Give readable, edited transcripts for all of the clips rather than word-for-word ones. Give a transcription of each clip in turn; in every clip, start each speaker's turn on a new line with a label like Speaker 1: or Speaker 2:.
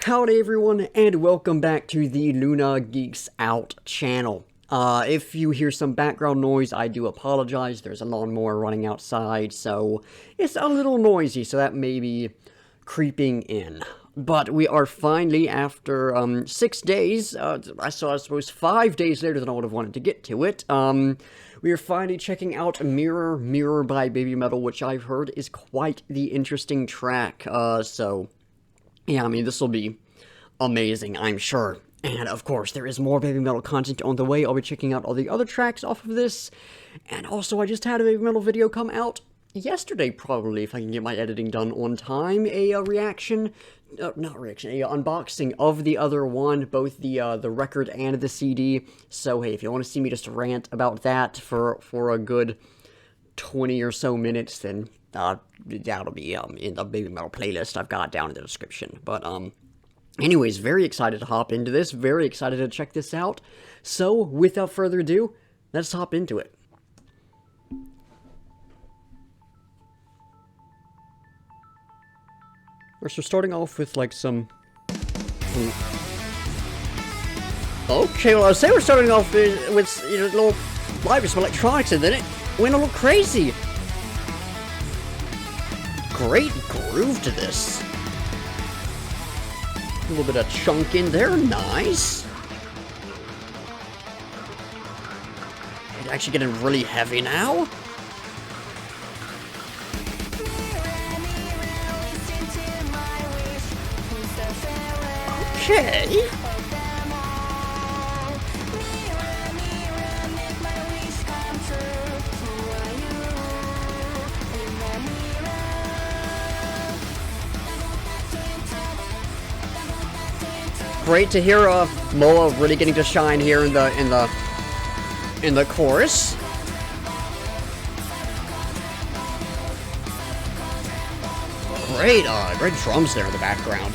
Speaker 1: Howdy everyone, and welcome back to the Luna Geeks Out channel. If you hear some background noise, I do apologize. There's a lawnmower running outside, so it's a little noisy, so that may be creeping in. But we are finally, after 6 days, I suppose 5 days later than I would have wanted to get to it, we are finally checking out Mirror, Mirror by BABYMETAL, which I've heard is quite the interesting track, so... yeah, I mean, this will be amazing, I'm sure. And, of course, there is more BABYMETAL content on the way. I'll be checking out all the other tracks off of this. And also, I just had a BABYMETAL video come out yesterday, probably, if I can get my editing done on time. A reaction... not reaction, a unboxing of the other one, both the record and the CD. So, hey, if you want to see me just rant about that for a good 20 or so minutes, then... that'll be in the BABYMETAL playlist I've got down in the description. But anyways, very excited to hop into this, very excited to check this out. So, without further ado, let's hop into it. So starting off with like some... okay, well I was saying we're starting off with you know, little library, some electronics, and then it went a little crazy. Great groove to this. A little bit of chunk in there, nice. It's actually getting really heavy now. Okay. Great to hear Moa really getting to shine here in the chorus. Great, great drums there in the background.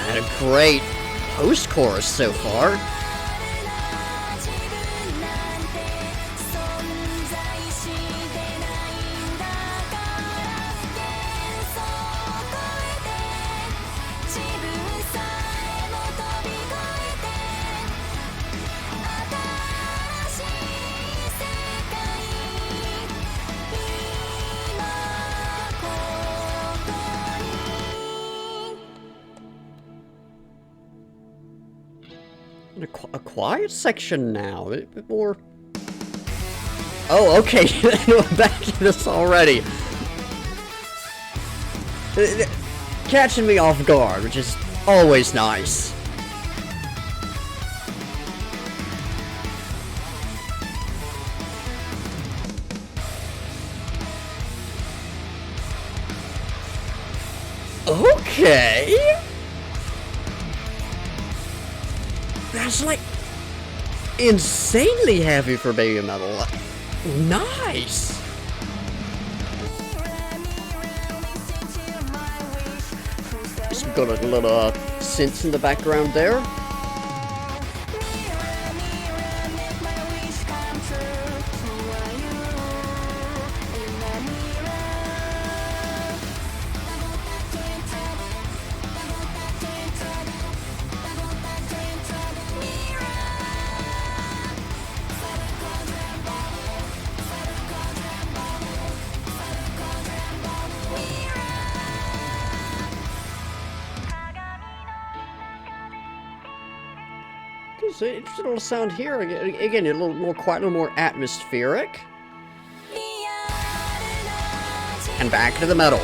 Speaker 1: And a great post-chorus so far. A quiet section now, a bit more... oh, okay, we're back to this already. Catching me off guard, which is always nice. Okay. That's like insanely heavy for BABYMETAL. Nice. Just got a little synths in the background there. So interesting little sound here. Again, a little more quiet, a little more atmospheric. And back to the metal.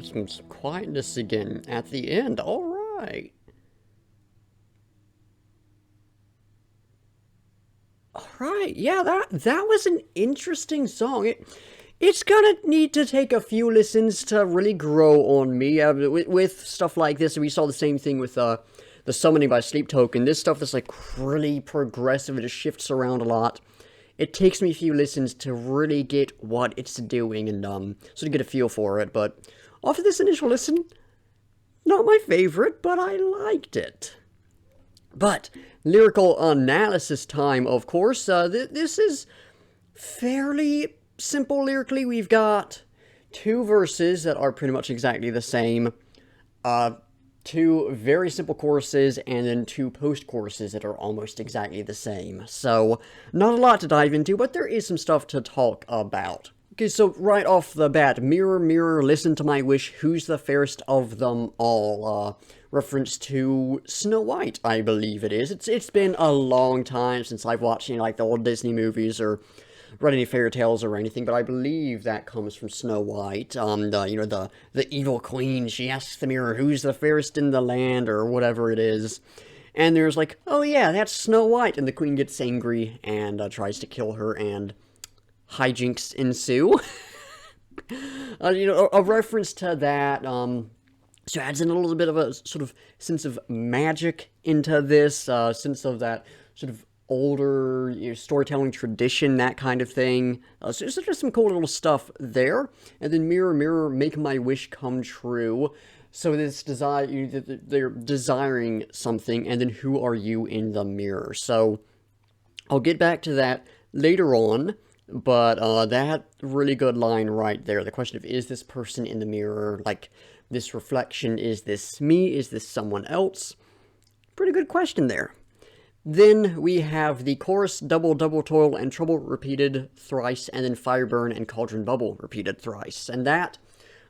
Speaker 1: Some quietness again at the end. All right. right. Yeah, that was an interesting song. It's gonna need to take a few listens to really grow on me. With stuff like this, we saw the same thing with the Summoning by Sleep Token. This stuff is like really progressive. It just shifts around a lot. It takes me a few listens to really get what it's doing and sort of get a feel for it. But after this initial listen, not my favorite, but I liked it. But lyrical analysis time, of course. This is fairly simple lyrically. We've got two verses that are pretty much exactly the same, two very simple choruses, and then two post-choruses that are almost exactly the same. So, not a lot to dive into, but there is some stuff to talk about. Okay, so right off the bat, mirror, mirror, listen to my wish, who's the fairest of them all? Reference to Snow White, I believe it is. It's been a long time since I've watched, like the old Disney movies or read any fairy tales or anything, but I believe that comes from Snow White. The evil queen, she asks the mirror, who's the fairest in the land, or whatever it is. And there's like, oh yeah, that's Snow White, and the queen gets angry and tries to kill her, and hijinks ensue. A reference to that, so adds in a little bit of a sort of sense of magic into this, sense of that sort of older storytelling tradition, that kind of thing. So there's just some cool little stuff there. And then mirror, mirror, make my wish come true. So this desire, they're desiring something, and then who are you in the mirror? So I'll get back to that later on. But that really good line right there. The question of, is this person in the mirror, like this reflection, is this me? Is this someone else? Pretty good question there. Then we have the chorus, double, double, toil, and trouble repeated thrice, and then fire burn and cauldron bubble repeated thrice. And that,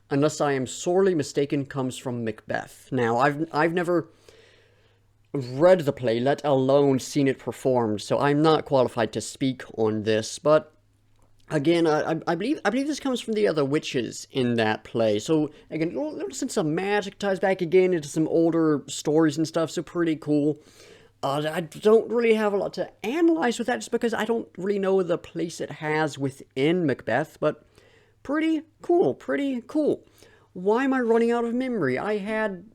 Speaker 1: unless I am sorely mistaken, comes from Macbeth. Now, I've never read the play, let alone seen it performed, so I'm not qualified to speak on this, but again, I believe this comes from the other witches in that play. So again, a little sense of magic, ties back again into some older stories and stuff. So pretty cool. I don't really have a lot to analyze with that, just because I don't really know the place it has within Macbeth. But pretty cool, pretty cool. Why am I running out of memory? I had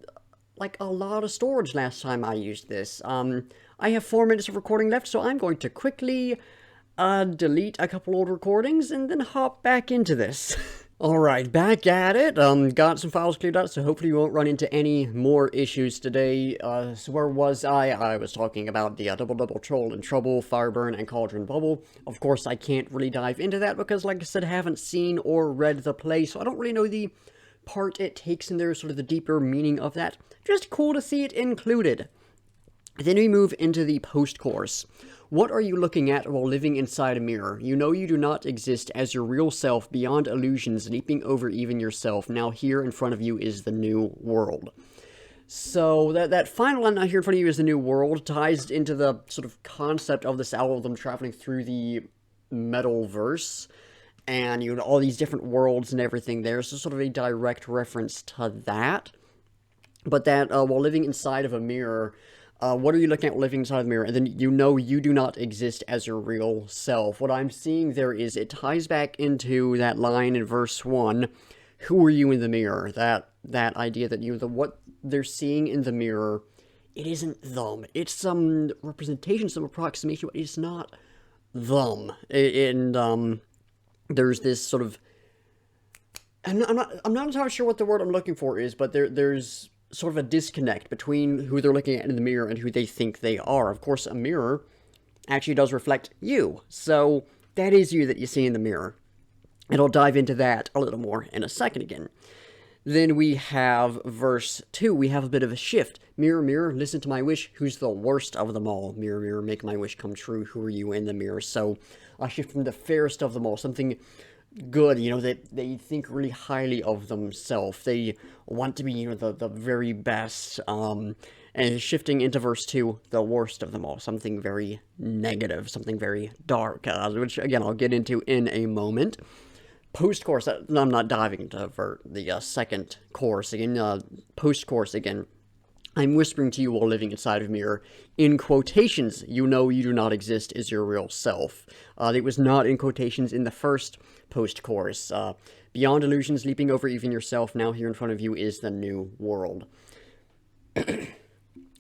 Speaker 1: like a lot of storage last time I used this. I have 4 minutes of recording left, so I'm going to quickly delete a couple old recordings, and then hop back into this. Alright, back at it. Got some files cleared out, so hopefully we won't run into any more issues today. So where was I? I was talking about the double, double, troll and trouble, fire burn, and cauldron bubble. Of course, I can't really dive into that because, like I said, I haven't seen or read the play, so I don't really know the part it takes in there, sort of the deeper meaning of that. Just cool to see it included. Then we move into the post-chorus. What are you looking at while living inside a mirror? You know you do not exist as your real self, beyond illusions, leaping over even yourself. Now here in front of you is the new world. So that final line, now here in front of you is the new world, ties into the sort of concept of this album, them traveling through the metal verse, and all these different worlds and everything there. So sort of a direct reference to that. But that while living inside of a mirror, what are you looking at living inside the mirror? And then you know you do not exist as your real self. What I'm seeing there is it ties back into that line in verse 1. Who are you in the mirror? That idea that what they're seeing in the mirror, it isn't them. It's some representation, some approximation, but it's not them. And there's this sort of, I'm not entirely sure what the word I'm looking for is, but there's sort of a disconnect between who they're looking at in the mirror and who they think they are. Of course, a mirror actually does reflect you, so that is you that you see in the mirror. And I'll dive into that a little more in a second again. Then we have verse 2. We have a bit of a shift. Mirror, mirror, listen to my wish. Who's the worst of them all? Mirror, mirror, make my wish come true. Who are you in the mirror? So I shift from the fairest of them all, something good, that they think really highly of themselves. They want to be, the very best, and shifting into verse 2, the worst of them all, something very negative, something very dark, which, again, I'll get into in a moment. Post-chorus, I'm not diving into the second chorus again, post-chorus again. I'm whispering to you while living inside of a mirror. In quotations, you know you do not exist is your real self. It was not in quotations in the first post-chorus. Beyond illusions, leaping over even yourself, now here in front of you is the new world.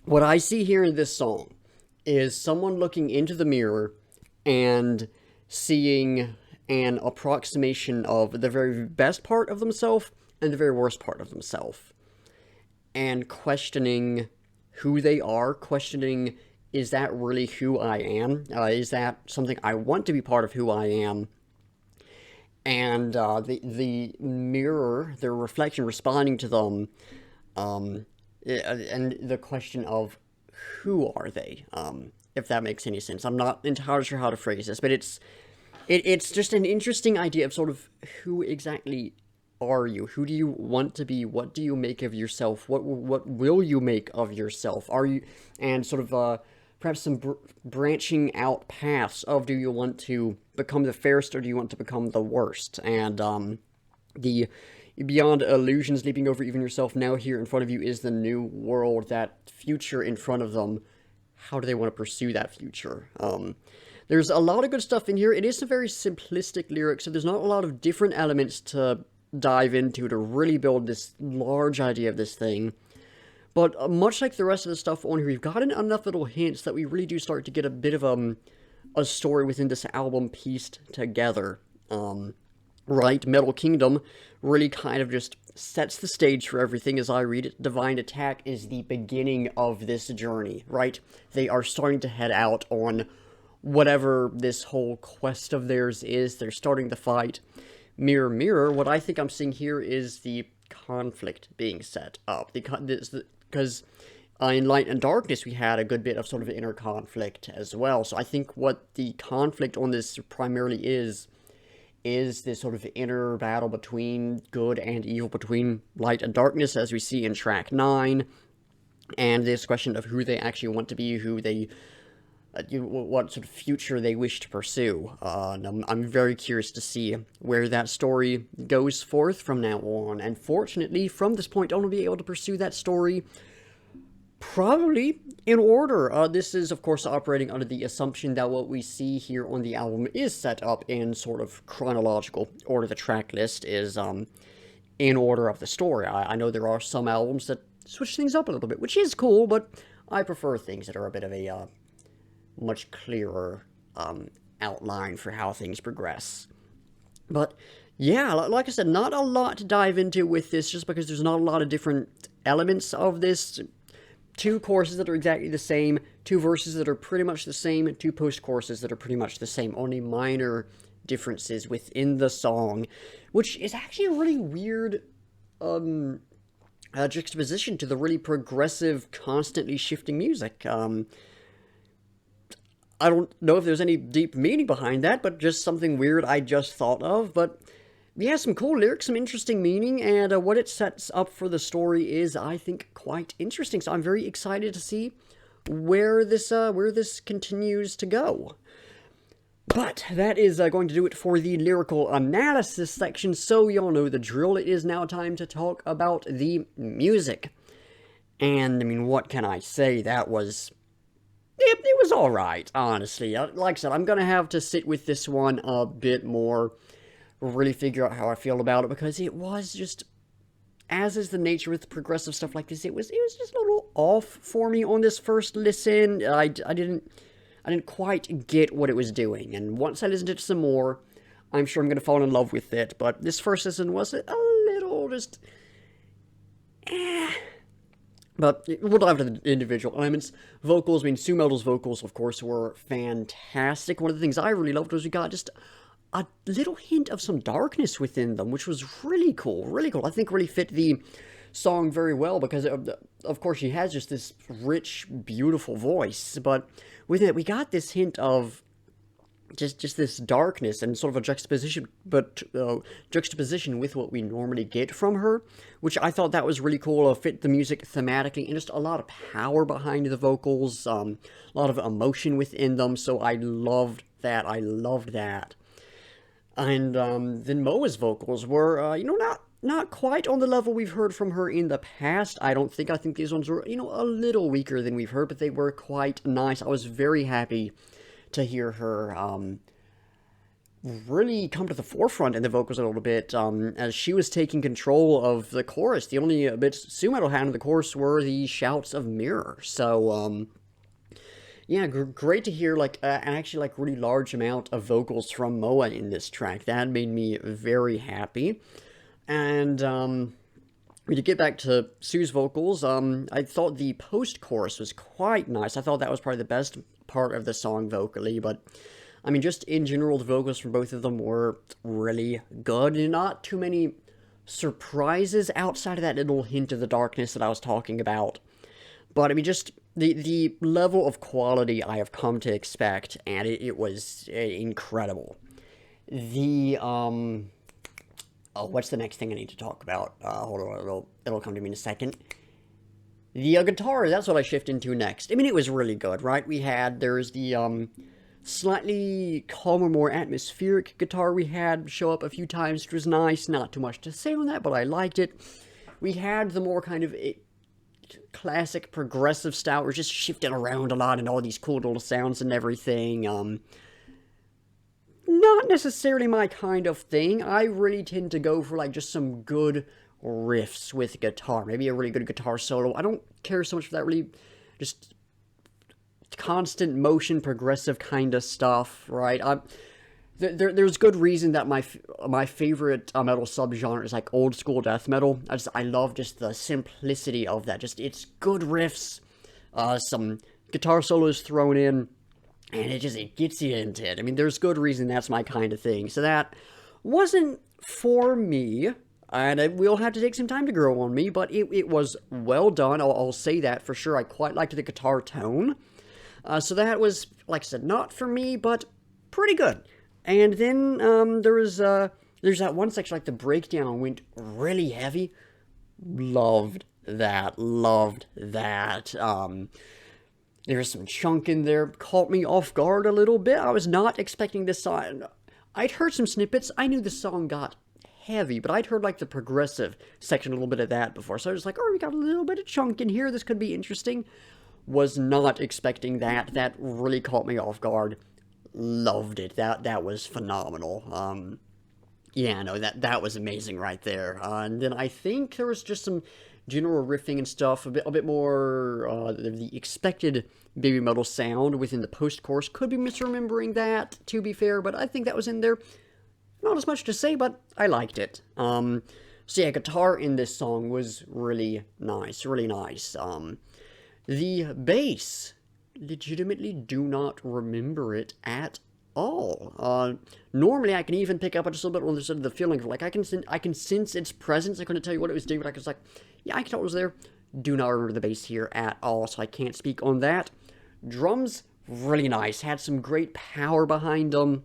Speaker 1: What I see here in this song is someone looking into the mirror and seeing an approximation of the very best part of themselves and the very worst part of themselves. And questioning who they are, questioning, is that really who I am? Is that something I want to be part of who I am? And the mirror, their reflection responding to them, and the question of who are they, if that makes any sense. I'm not entirely sure how to phrase this, but it's just an interesting idea of sort of who exactly are you? Who do you want to be? What do you make of yourself? What will you make of yourself? Are you, and sort of perhaps some branching out paths of, do you want to become the fairest or do you want to become the worst? And the beyond illusions, leaping over even yourself, now here in front of you is the new world, that future in front of them. How do they want to pursue that future? There's a lot of good stuff in here. It is a very simplistic lyric, so there's not a lot of different elements to dive into to really build this large idea of this thing. But much like the rest of the stuff on here, we've gotten enough little hints that we really do start to get a bit of a story within this album pieced together. Right, Metal Kingdom really kind of just sets the stage for everything as I read it. Divine Attack is the beginning of this journey, right? They are starting to head out on whatever this whole quest of theirs is. They're starting the fight. Mirror, mirror, what I think I'm seeing here is the conflict being set up. Because in Light and Darkness, we had a good bit of sort of inner conflict as well. So I think what the conflict on this primarily is this sort of inner battle between good and evil, between light and darkness, as we see in track 9, and this question of who they actually want to be, who they, what sort of future they wish to pursue. And I'm very curious to see where that story goes forth from now on, and fortunately, from this point on, we'll be able to pursue that story probably in order. This is, of course, operating under the assumption that what we see here on the album is set up in sort of chronological order. The track list is in order of the story. I know there are some albums that switch things up a little bit, which is cool, but I prefer things that are a bit of a much clearer outline for how things progress. But yeah, like I said, not a lot to dive into with this, just because there's not a lot of different elements of this. 2 choruses that are exactly the same, 2 verses that are pretty much the same, 2 post-choruses that are pretty much the same, only minor differences within the song, which is actually a really weird juxtaposition to the really progressive, constantly shifting music. I don't know if there's any deep meaning behind that, but just something weird I just thought of. But yeah, some cool lyrics, some interesting meaning, and what it sets up for the story is, I think, quite interesting. So I'm very excited to see where this continues to go. But that is going to do it for the lyrical analysis section, so y'all know the drill. It is now time to talk about the music. And, I mean, what can I say? That was... It was alright, honestly. Like I said, I'm gonna have to sit with this one a bit more, really figure out how I feel about it, because it was just, as is the nature with progressive stuff like this, it was just a little off for me on this first listen. I didn't quite get what it was doing, and once I listened to it some more, I'm sure I'm going to fall in love with it, but this first listen was a little just, But we'll dive into the individual elements. Vocals, I mean, Sue Meldal's vocals, of course, were fantastic. One of the things I really loved was we got just a little hint of some darkness within them, which was really cool, really cool. I think really fit the song very well, because of course she has just this rich, beautiful voice, but with it we got this hint of just this darkness and sort of a juxtaposition, but juxtaposition with what we normally get from her, which I thought that was really cool. Fit the music thematically, and just a lot of power behind the vocals, a lot of emotion within them, so I loved that. And then Moa's vocals were, not quite on the level we've heard from her in the past. I don't think. I think these ones were, a little weaker than we've heard, but they were quite nice. I was very happy to hear her really come to the forefront in the vocals a little bit, as she was taking control of the chorus. The only bits Sumetal had in the chorus were the shouts of Mirror. So, yeah, great to hear, like, an actually, like, really large amount of vocals from Moa in this track. That made me very happy. And, to get back to Sue's vocals, I thought the post-chorus was quite nice. I thought that was probably the best part of the song vocally, but I mean, just in general, the vocals from both of them were really good. Not too many surprises outside of that little hint of the darkness that I was talking about. But I mean, just the level of quality I have come to expect, and it was incredible. The, oh, what's the next thing I need to talk about? Hold on, it'll come to me in a second. The guitar, that's what I shift into next. I mean, it was really good, right? There's the, slightly calmer, more atmospheric guitar we had show up a few times, which was nice. Not too much to say on that, but I liked it. We had the more kind of classic progressive style. We're just shifting around a lot and all these cool little sounds and everything. Not necessarily my kind of thing. I really tend to go for like just some good riffs with guitar. Maybe a really good guitar solo. I don't care so much for that really just constant motion, progressive kind of stuff, right? There's good reason that my favorite metal subgenre is like old school death metal. I love just the simplicity of that. Just it's good riffs, some guitar solos thrown in, and it gets you into it. I mean, there's good reason that's my kind of thing. So that wasn't for me, and it will have to take some time to grow on me, but it was well done. I'll say that for sure. I quite liked the guitar tone. So that was, like I said, not for me, but pretty good. And then there's that one section, like the breakdown went really heavy. Loved that. There's some chunk in there, caught me off guard a little bit. I was not expecting this song. I'd heard some snippets. I knew the song got heavy, but I'd heard like the progressive section, a little bit of that before. So I was like, oh, we got a little bit of chunk in here. This could be interesting. Was not expecting that. That really caught me off guard. Loved it. That was phenomenal. Yeah, no, that was amazing right there. And then I think there was just some general riffing and stuff, a bit more the expected baby metal sound within the post-chorus. Could be misremembering that, to be fair, but I think that was in there. Not as much to say, but I liked it. So yeah, guitar in this song was really nice, really nice. The bass, legitimately do not remember it at all. Normally I can even pick up just a little bit on the feeling of, like, I can sense its presence. I couldn't tell you what it was doing, but I was like, yeah, I can tell it was there. Do not remember the bass here at all, so I can't speak on that. Drums, really nice. Had some great power behind them.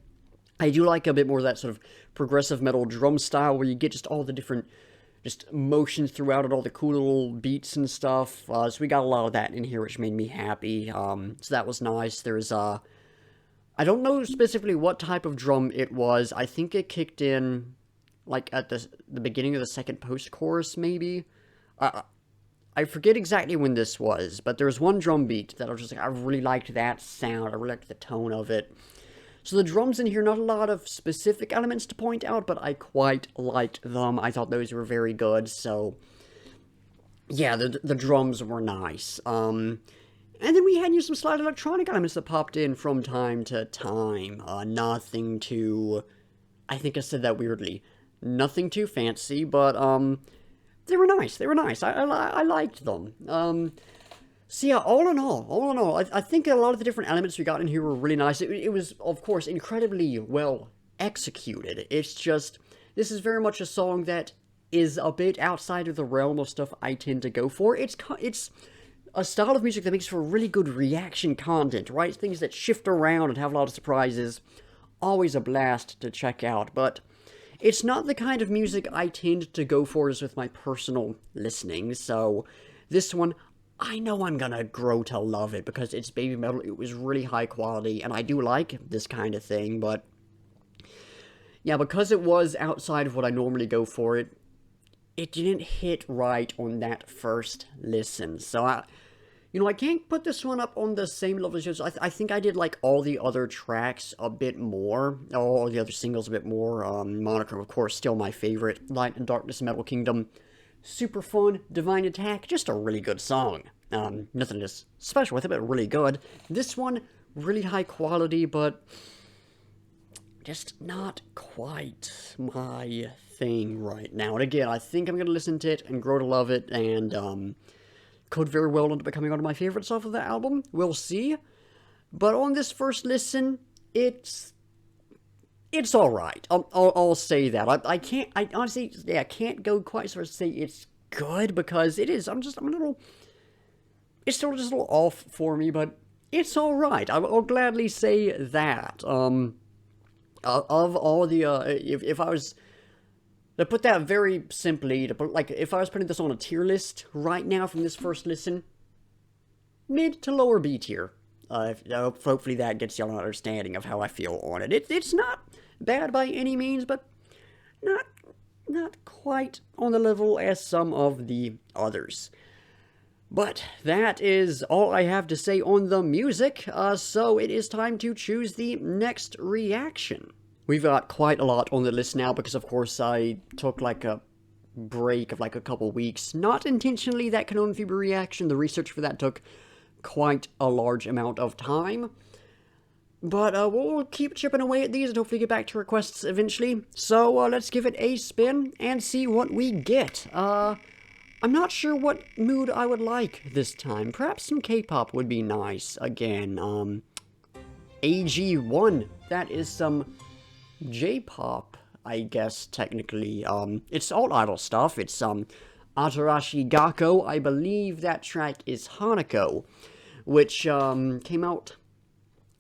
Speaker 1: I do like a bit more of that sort of progressive metal drum style where you get just all the different just motions throughout it, all the cool little beats and stuff. So we got a lot of that in here, which made me happy. So that was nice. There's, I don't know specifically what type of drum it was. I think it kicked in, like, at the beginning of the second post-chorus, maybe. I forget exactly when this was, but there was one drum beat that I was just like, I really liked that sound. I really liked the tone of it. So the drums in here, not a lot of specific elements to point out, but I quite liked them. I thought those were very good, so yeah, the drums were nice. And then we had some slight electronic elements that popped in from time to time. Nothing too, I think I said that weirdly, nothing too fancy, but they were nice. I liked them. So yeah, all in all, I think a lot of the different elements we got in here were really nice. It was, of course, incredibly well executed. It's just, this is very much a song that is a bit outside of the realm of stuff I tend to go for. It's a style of music that makes for really good reaction content, right? Things that shift around and have a lot of surprises. Always a blast to check out, but it's not the kind of music I tend to go for as with my personal listening, so this one, I know I'm gonna grow to love it because it's baby metal. It was really high quality, and I do like this kind of thing, but yeah, because it was outside of what I normally go for, it didn't hit right on that first listen. So I can't put this one up on the same level as yours. I think I did like all the other tracks a bit more, all the other singles a bit more. Monochrome, of course, still my favorite. Light and Darkness, Metal Kingdom, super fun. Divine Attack, just a really good song. Nothing just special with it, but really good. This one, really high quality, but just not quite my thing right now. And again, I think I'm going to listen to it and grow to love it, and could very well end up becoming one of my favorites off of the album. We'll see. But on this first listen, it's all right. I'll say that. I honestly, yeah, I can't go quite so far as to say it's good, because it is. I'm a little. It's still just a little off for me, but it's all right. I'll gladly say that. Of all the, if I was to put that very simply, if I was putting this on a tier list right now from this first listen, mid to lower B tier. Hopefully that gets y'all an understanding of how I feel on it. It's not bad by any means, but not quite on the level as some of the others. But that is all I have to say on the music, so it is time to choose the next reaction. We've got quite a lot on the list now because, of course, I took like a break of like a couple weeks. Not intentionally, that can only be a reaction. The research for that took quite a large amount of time. But we'll keep chipping away at these and hopefully get back to requests eventually. So let's give it a spin and see what we get. I'm not sure what mood I would like this time. Perhaps some K-pop would be nice. Again, AG1. That is some J-pop, I guess, technically. It's alt idol stuff. It's Atarashi Gakko. I believe that track is Hanako, which came out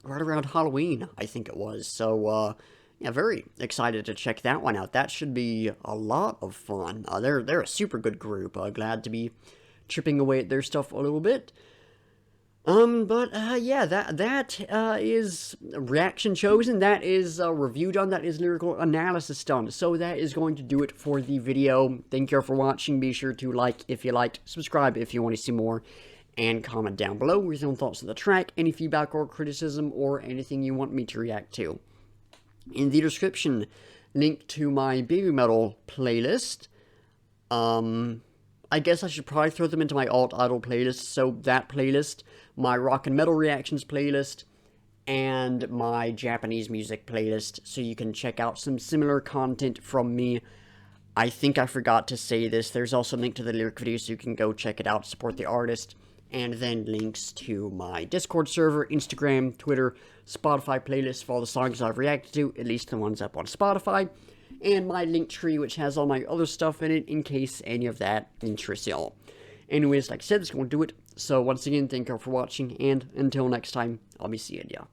Speaker 1: right around Halloween, I think it was. So yeah, very excited to check that one out. That should be a lot of fun. They're a super good group. Glad to be chipping away at their stuff a little bit. Yeah, that is reaction chosen, that is review done, that is lyrical analysis done. So that is going to do it for the video. Thank you all for watching. Be sure to like if you liked, subscribe if you want to see more, and comment down below with your own thoughts on the track, any feedback or criticism, or anything you want me to react to. In the description, link to my BABYMETAL playlist. I guess I should probably throw them into my alt idol playlist. So that playlist, my rock and metal reactions playlist, and my Japanese music playlist, so you can check out some similar content from me. I think I forgot to say this. There's also a link to the lyric video, so you can go check it out, support the artist. And then links to my Discord server, Instagram, Twitter, Spotify playlist for all the songs I've reacted to, at least the ones up on Spotify, and my link tree, which has all my other stuff in it, in case any of that interests y'all. Anyways, like I said, that's going to do it. So once again, thank you all for watching, and until next time, I'll be seeing ya.